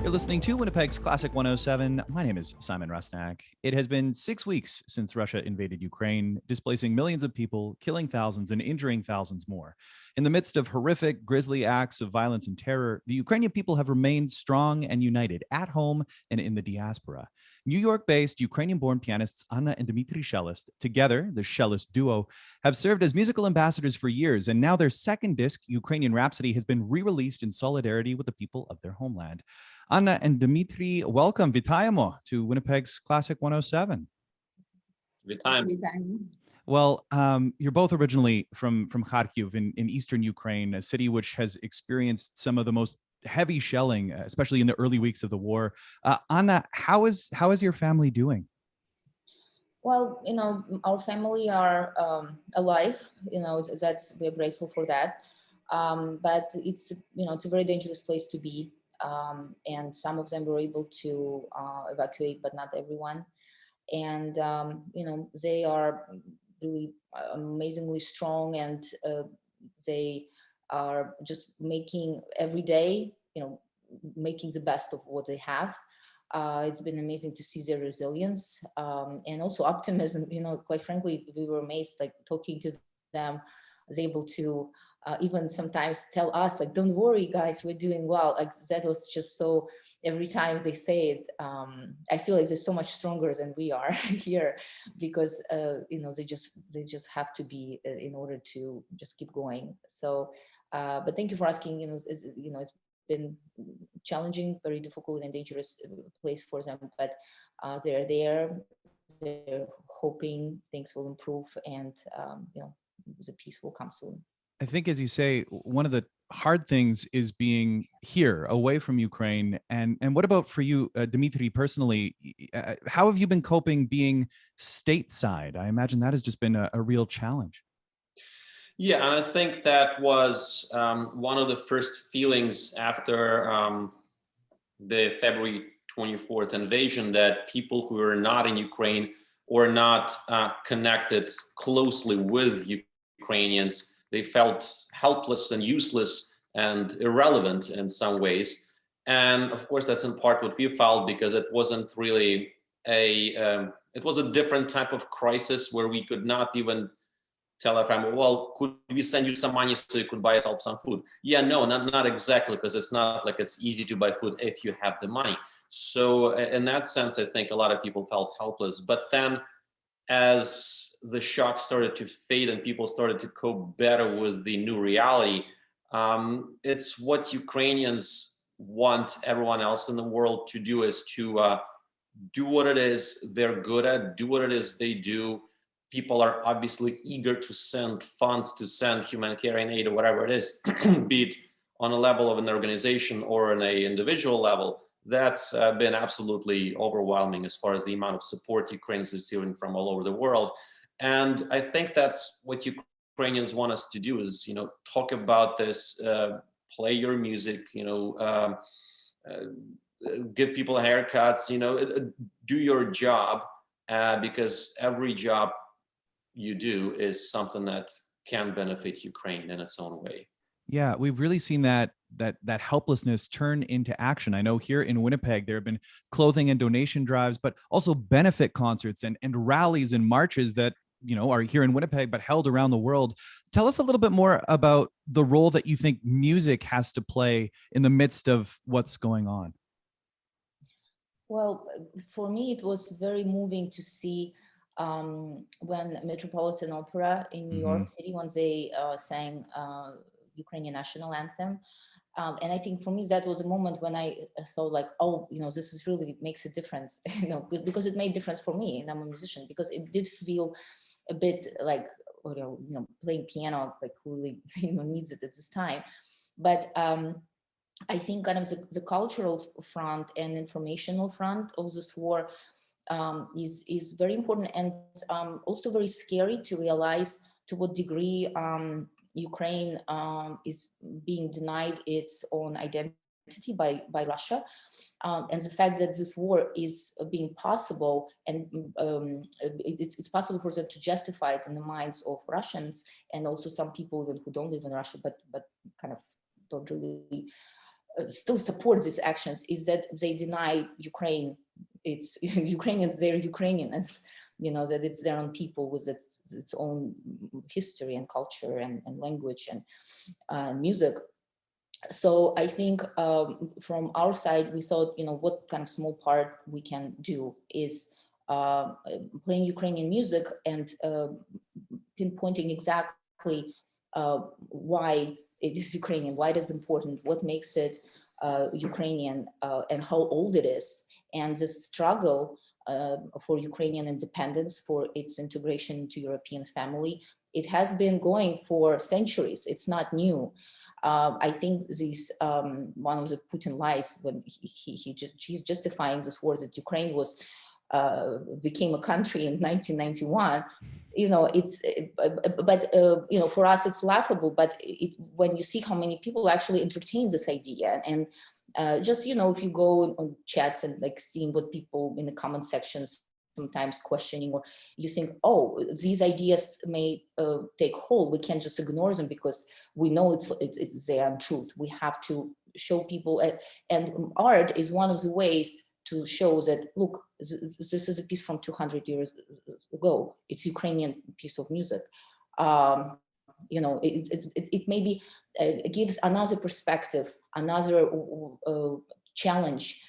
You're listening to Winnipeg's Classic 107. My name is Simon Rusnak. It has been 6 weeks since Russia invaded Ukraine, displacing millions of people, killing thousands, and injuring thousands more. In the midst of horrific, grisly acts of violence and terror, the Ukrainian people have remained strong and united at home and in the diaspora. New York-based Ukrainian-born pianists Anna and Dmitri Shelest, together, the Shelest Duo, have served as musical ambassadors for years, and now their second disc, Ukrainian Rhapsody, has been re-released in solidarity with the people of their homeland. Anna and Dmitri, welcome, Vitaємо, to Winnipeg's Classic 107. Вітаємо. Well, you're both originally from Kharkiv in eastern Ukraine, a city which has experienced some of the most heavy shelling, especially in the early weeks of the war. Anna, how is your family doing? Well, our family are alive. We're grateful for that. But it's it's a very dangerous place to be, and some of them were able to evacuate, but not everyone. And they are really amazingly strong, and they are just making every day, making the best of what they have. It's been amazing to see their resilience and also optimism. Quite frankly, we were amazed, like talking to them, was able to even sometimes tell us, like, don't worry, guys, we're doing well. Like, that was just so, every time they say it, I feel like they're so much stronger than we are here, because they just have to be in order to just keep going. So but thank you for asking. It's been challenging, very difficult and dangerous place for them, but they're there, they're hoping things will improve, and the peace will come soon. I think, as you say, one of the hard things is being here, away from Ukraine. And what about for you, Dmitry, personally? How have you been coping being stateside? I imagine that has just been a real challenge. Yeah, and I think that was one of the first feelings after the February 24th invasion, that people who are not in Ukraine or not connected closely with Ukrainians, they felt helpless and useless and irrelevant in some ways. And of course, that's in part what we felt, because it wasn't really it was a different type of crisis where we could not even tell our family, well, could we send you some money so you could buy yourself some food? Yeah, no, not exactly, because it's not like it's easy to buy food if you have the money. So in that sense, I think a lot of people felt helpless. But then as the shock started to fade and people started to cope better with the new reality, it's what Ukrainians want everyone else in the world to do, is to do what it is they're good at, do what it is they do. People are obviously eager to send funds, to send humanitarian aid or whatever it is, be it on a level of an organization or on an individual level. That's been absolutely overwhelming as far as the amount of support Ukraine is receiving from all over the world. And I think that's what Ukrainians want us to do, is, talk about this, play your music, give people haircuts, do your job, because every job you do is something that can benefit Ukraine in its own way. Yeah, we've really seen that helplessness turn into action. I know here in Winnipeg, there have been clothing and donation drives, but also benefit concerts and rallies and marches that, are here in Winnipeg, but held around the world. Tell us a little bit more about the role that you think music has to play in the midst of what's going on. Well, for me, it was very moving to see when Metropolitan Opera in New York City, when they sang Ukrainian national anthem. And I think for me, that was a moment when I thought, like, oh, this is really makes a difference, because it made difference for me, and I'm a musician, because it did feel a bit like, playing piano, like, really, needs it at this time. But I think kind of the cultural front and informational front of this war is very important, and also very scary to realize to what degree Ukraine is being denied its own identity by Russia, and the fact that this war is being possible, and it's possible for them to justify it in the minds of Russians, and also some people even who don't live in Russia, but kind of don't really still support these actions is that they deny Ukraine. It's Ukrainians, they're Ukrainians, that it's their own people with its own history and culture and language and music. So I think from our side, we thought, what kind of small part we can do is playing Ukrainian music and pinpointing exactly why it is Ukrainian, why it is important, what makes it Ukrainian, and how old it is. And the struggle for Ukrainian independence, for its integration into European family, it has been going for centuries. It's not new. I think this one of the Putin lies when he's justifying this war that Ukraine became a country in 1991. For us it's laughable, but when you see how many people actually entertain this idea, and just if you go on chats and like seeing what people in the comment sections sometimes questioning, or you think, oh, these ideas may take hold, we can't just ignore them because we know they are untruth. We have to show people, and art is one of the ways to show that, look, this is a piece from 200 years ago. It's Ukrainian piece of music. It maybe gives another perspective, another challenge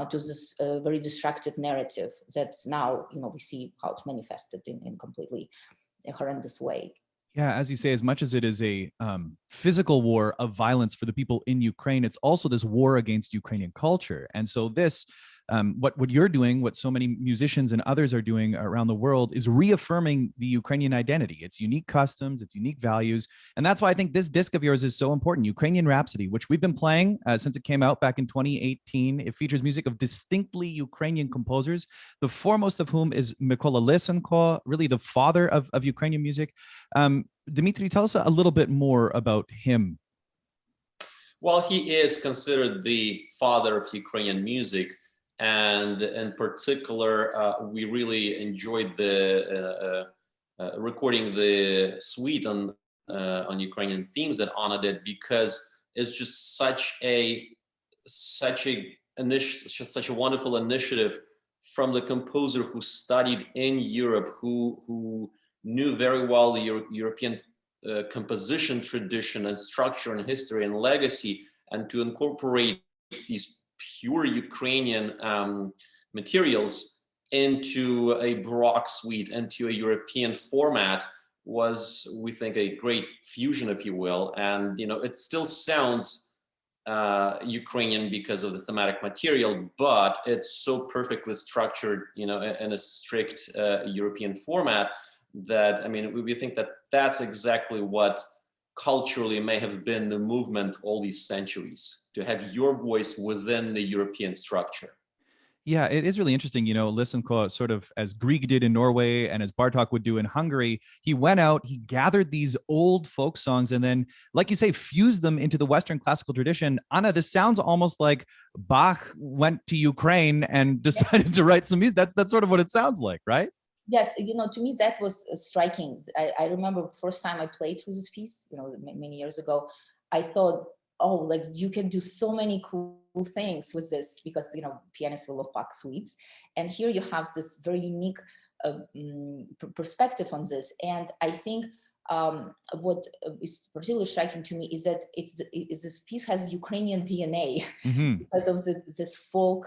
to this very destructive narrative that's now, we see how it's manifested in completely a horrendous way. Yeah, as you say, as much as it is a physical war of violence for the people in Ukraine, it's also this war against Ukrainian culture. And so this, what you're doing, what so many musicians and others are doing around the world, is reaffirming the Ukrainian identity, its unique customs, its unique values. And that's why I think this disc of yours is so important, Ukrainian Rhapsody, which we've been playing since it came out back in 2018. It features music of distinctly Ukrainian composers, the foremost of whom is Mykola Lysenko, really the father of Ukrainian music. Dmitri, tell us a little bit more about him. Well, he is considered the father of Ukrainian music. And in particular, we really enjoyed the recording the suite on Ukrainian themes that Anna did, because it's just such a wonderful initiative from the composer who studied in Europe, who knew very well the European composition tradition and structure and history and legacy, and to incorporate these pure Ukrainian materials into a Baroque suite, into a European format, was, we think, a great fusion, if you will. And it still sounds Ukrainian because of the thematic material, but it's so perfectly structured, in a strict European format, that, we think that that's exactly what culturally may have been the movement all these centuries, to have your voice within the European structure. Yeah, it is really interesting. Lysenko, sort of as Grieg did in Norway and as Bartok would do in Hungary, he went out, he gathered these old folk songs and then, like you say, fused them into the Western classical tradition. Anna, this sounds almost like Bach went to Ukraine and decided to write some music. That's sort of what it sounds like, right? Yes, to me that was striking. I remember the first time I played through this piece, many years ago, I thought, oh, like you can do so many cool things with this, because pianists will love Bach suites, and here you have this very unique perspective on this. And I think what is particularly striking to me is that this piece has Ukrainian DNA because of this folk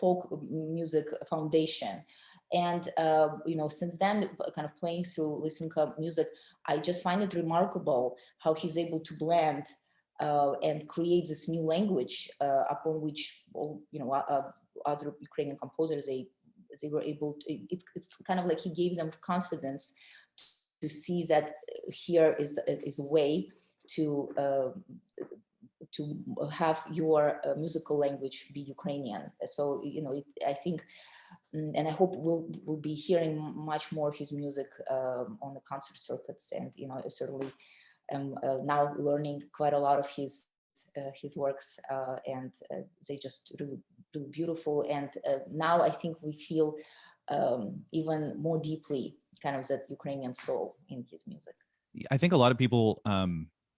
folk music foundation. And since then, kind of playing through Lysenko music, I just find it remarkable how he's able to blend and create this new language upon which all other Ukrainian composers they were able to. It's kind of like he gave them confidence to see that here is a way to have your musical language be Ukrainian. So I think, and I hope we'll be hearing much more of his music on the concert circuits. And I certainly am now learning quite a lot of his works, and they just do beautiful. And now I think we feel even more deeply kind of that Ukrainian soul in his music. I think a lot of people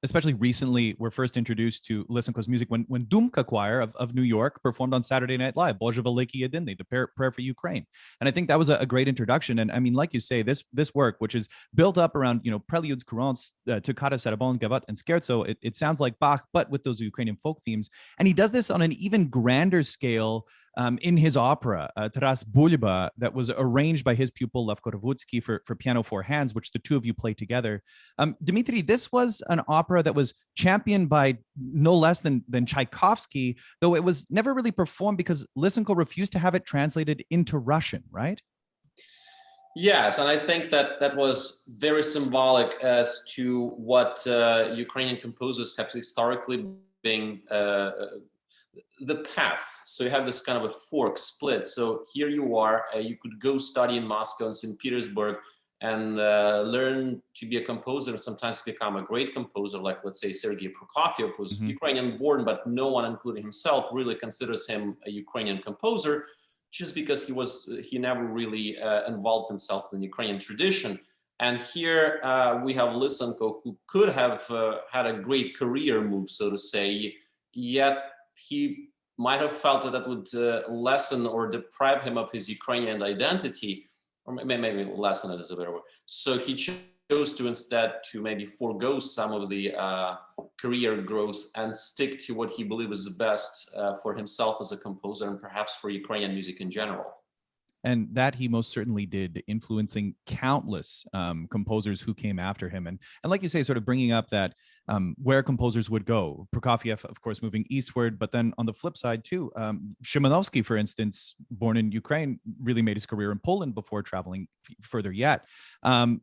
especially recently, were first introduced to Lysenko's music when Dumka Choir of New York performed on Saturday Night Live, Bože Veliki Jedini, the prayer for Ukraine. And I think that was a great introduction. And I mean, like you say, this work, which is built up around, preludes, courants, toccata, saraband, gavotte, and scherzo, it sounds like Bach, but with those Ukrainian folk themes. And he does this on an even grander scale in his opera, Taras Bulba, that was arranged by his pupil, Lev Korovutskiy, for piano four hands, which the two of you play together. Dmitri, this was an opera that was championed by no less than Tchaikovsky, though it was never really performed because Lysenko refused to have it translated into Russian, right? Yes, and I think that was very symbolic as to what Ukrainian composers have historically been the path. So you have this kind of a fork split. So here you are, you could go study in Moscow and St. Petersburg and learn to be a composer and sometimes become a great composer, like let's say Sergei Prokofiev, who's Ukrainian-born, but no one, including himself, really considers him a Ukrainian composer, just because he never really involved himself in the Ukrainian tradition. And here we have Lysenko, who could have had a great career move, so to say, yet he might have felt that would lessen or deprive him of his Ukrainian identity, or maybe lessen it is a better word. So he chose to instead to maybe forego some of the career growth and stick to what he believes is best for himself as a composer and perhaps for Ukrainian music in general. And that he most certainly did, influencing countless composers who came after him. And like you say, sort of bringing up that where composers would go. Prokofiev, of course, moving eastward, but then on the flip side too, Szymanowski, for instance, born in Ukraine, really made his career in Poland before traveling further yet. I'm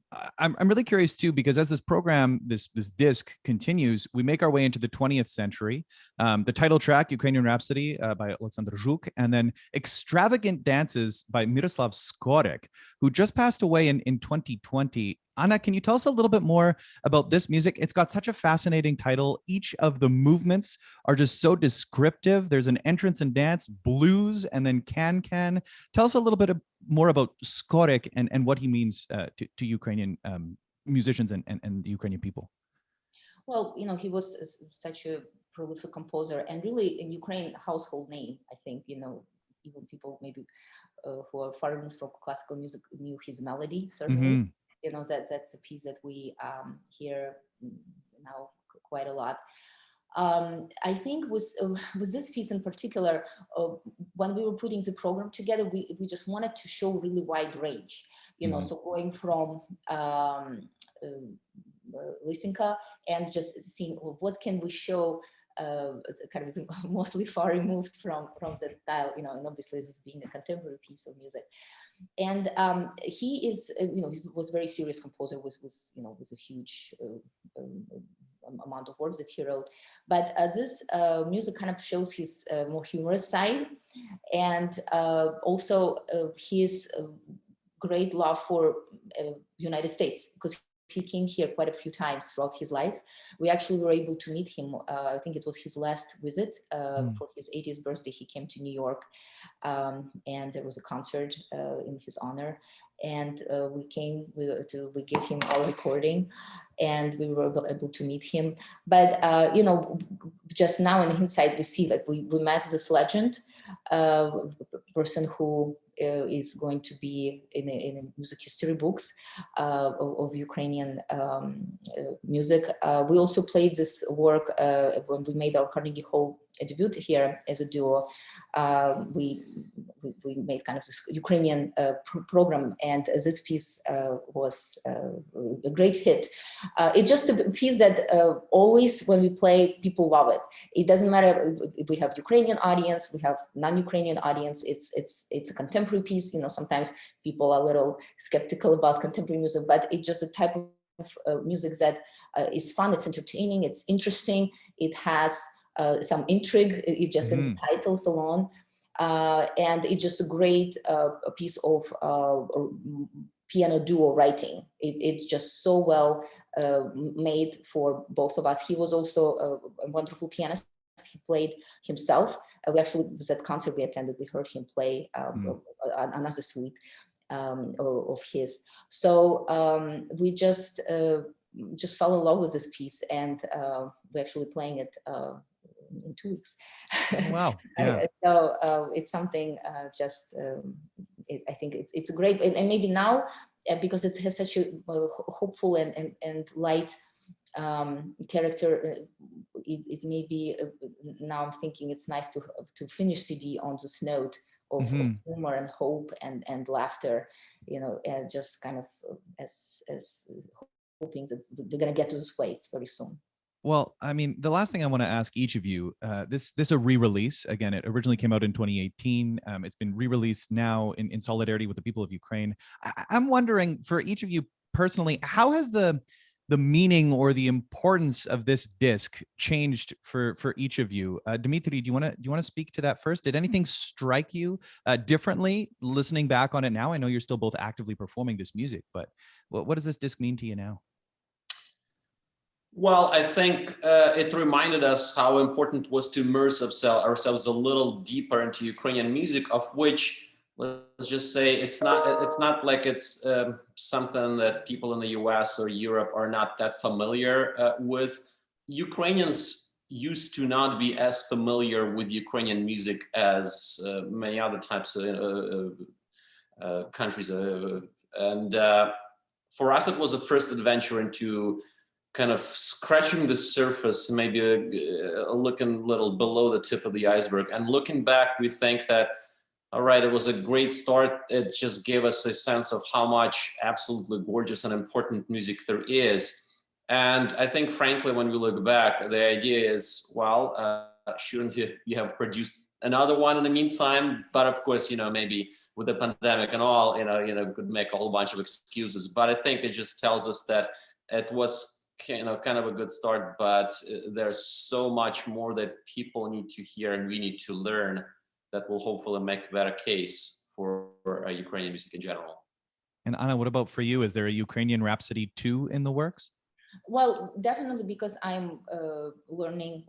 really curious too, because as this program, this disc continues, we make our way into the 20th century. The title track, Ukrainian Rhapsody by Alexander Zhuk, and then Extravagant Dances by Miroslav Skorek, who just passed away in 2020. Anna, can you tell us a little bit more about this music? It's got such a fascinating title. Each of the movements are just so descriptive. There's an entrance and dance, blues, and then can. Tell us a little bit more about Skorek and what he means to Ukrainian musicians and the Ukrainian people. Well, he was such a prolific composer and really in Ukraine household name. I think, even people maybe who are far removed from classical music knew his melody, certainly. That's a piece that we hear now quite a lot. I think with this piece in particular, when we were putting the program together, we just wanted to show really wide range, so going from Lysenko and just seeing what can we show kind of mostly far removed from that style, and obviously this being a contemporary piece of music. And he is, he was a very serious composer with a huge amount of works that he wrote. But this music kind of shows his more humorous side, and also his great love for United States, because he came here quite a few times throughout his life. We actually were able to meet him. I think it was his last visit for his 80th birthday. He came to New York, and there was a concert in his honor. And we gave him our recording, and we were able to meet him. But just now in hindsight, we see that we met this legend, person who is going to be in music history books of Ukrainian music. We also played this work when we made our Carnegie Hall debut here as a duo. We made kind of this Ukrainian program, and this piece was a great hit. It's just a piece that always when we play, people love it. It doesn't matter if we have Ukrainian audience, we have non-Ukrainian audience. It's a contemporary piece. Sometimes people are a little skeptical about contemporary music, but it's just a type of music that is fun. It's entertaining. It's interesting. It has some intrigue. It just in its titles alone. And it's just a great piece of piano duo writing. It's just so well made for both of us. He was also a wonderful pianist. He played himself. We actually, was at concert we attended, we heard him play another suite of his. So we just just fell in love with this piece, and we're actually playing it in 2 weeks. Wow. Yeah. So it's something I think it's great, and maybe now because it has such a hopeful and light character, it may be now I'm thinking it's nice to finish CD on this note of humor and hope and laughter, just kind of as hoping that they're going to get to this place very soon. Well, I mean, the last thing I want to ask each of you, this a re-release. Again, it originally came out in 2018. It's been re-released now in solidarity with the people of Ukraine. I'm wondering, for each of you personally, how has the meaning or the importance of this disc changed for each of you? Dmitri, do you want to speak to that first? Did anything strike you differently listening back on it now? I know you're still both actively performing this music, but what does this disc mean to you now? Well, I think it reminded us how important it was to immerse ourselves a little deeper into Ukrainian music, of which, let's just say, it's not like it's something that people in the US or Europe are not that familiar with. Ukrainians used to not be as familiar with Ukrainian music as many other types of countries. And for us, it was a first adventure into kind of scratching the surface, maybe looking a little below the tip of the iceberg. And looking back, we think that, all right, it was a great start. It just gave us a sense of how much absolutely gorgeous and important music there is. And I think, frankly, when we look back, the idea is, well, shouldn't you have produced another one in the meantime? But of course, maybe with the pandemic and all, could make a whole bunch of excuses. But I think it just tells us that it was kind of a good start, but there's so much more that people need to hear and we need to learn that will hopefully make a better case for Ukrainian music in general. And Anna, what about for you? Is there a Ukrainian Rhapsody 2 in the works? Well, definitely, because I'm learning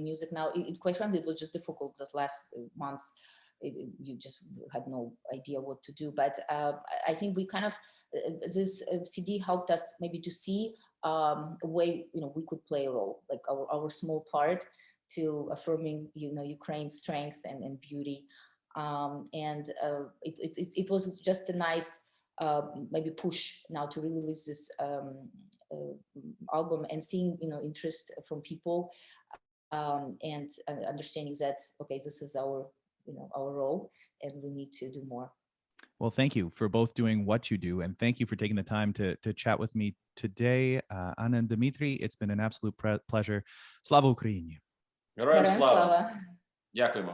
music now. Quite frankly, it was just difficult this last months. You just had no idea what to do. But I think we kind of, this CD helped us maybe to see a way, we could play a role, like our small part to affirming, Ukraine's strength and beauty. And it was just a nice maybe push now to release this album, and seeing, interest from people, and understanding that, okay, this is our role, and we need to do more. Well, thank you for both doing what you do, and thank you for taking the time to chat with me today. Anna and Dmitri, it's been an absolute pleasure. Slava Ukraini. Героям слава. Дякуємо.